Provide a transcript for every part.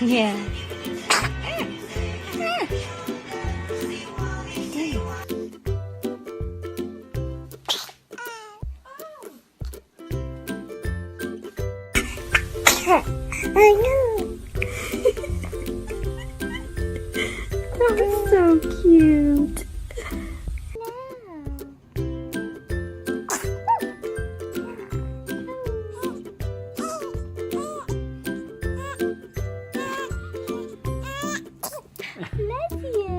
Yeah. I know. That was so cute. Love you.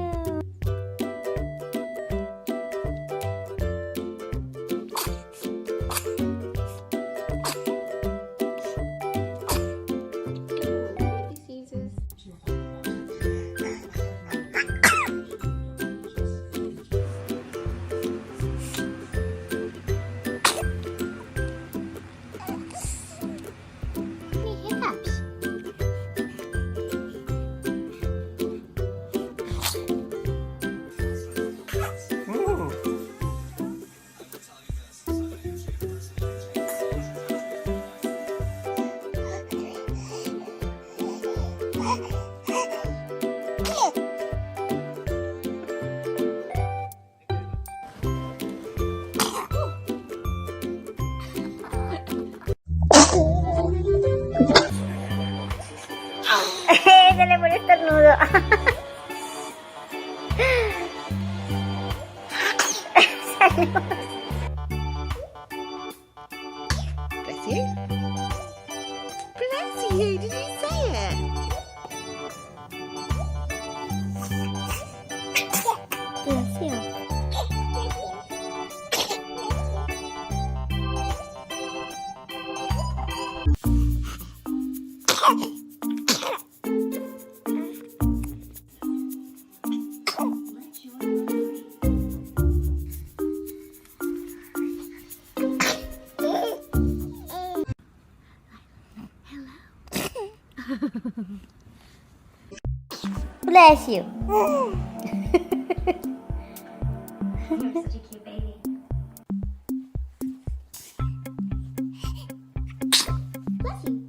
Se le pone estornudo. Bless you. Bless you. Did you say it? Bless you. Bless you. You're such a cute baby. Bless you. Bless you.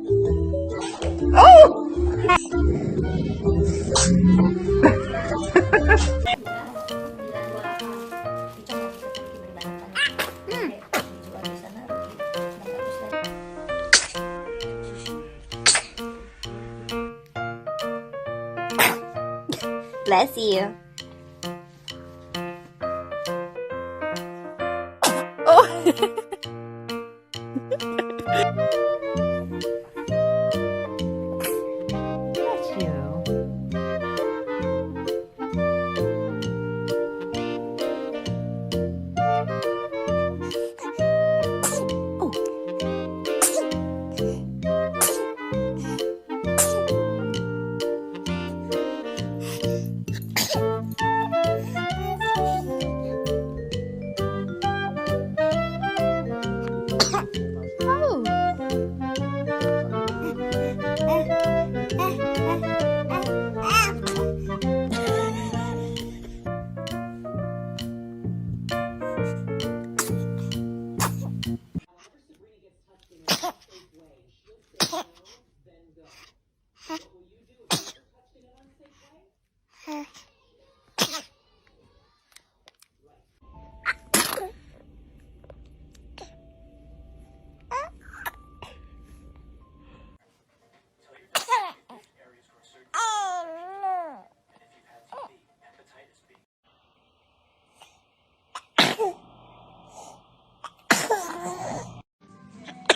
Bless you. Oh. Bless you.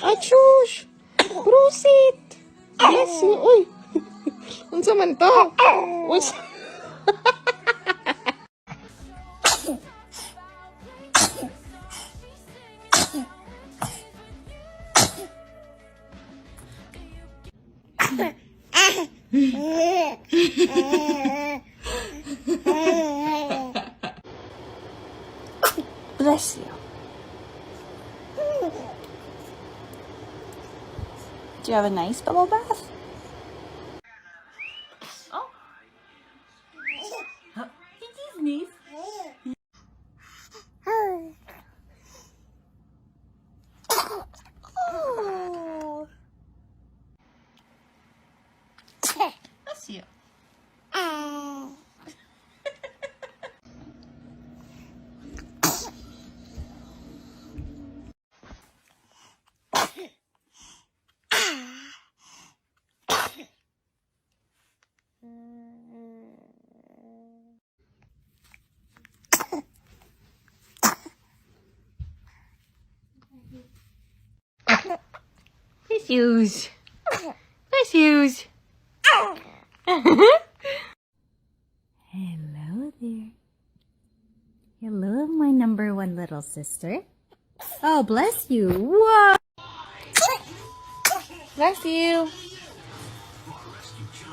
Achush! Prosit! Bless you! Uy! Unsa man to? Unsa? Bless you. Do you have a nice bubble bath? Oh. Huh? Did you sneeze? Oh. Bless you. Bless yous. Hello there. Hello, my number one little sister. Oh, bless you. Whoa. Bless you.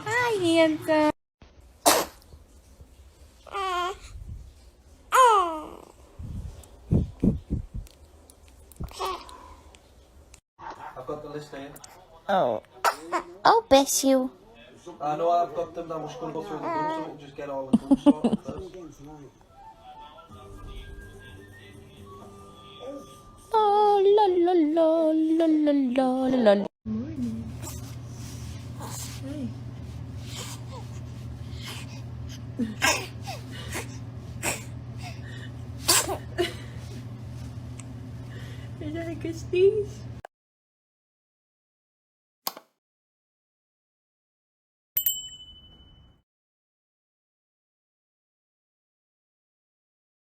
Hi, handsome. I've got the list here. Oh. Oh, bless you. I know I've got them, I'm just going to go through the books so we can just get all the books sorted first. Oh, la la la la la la la. Is that a good sneeze?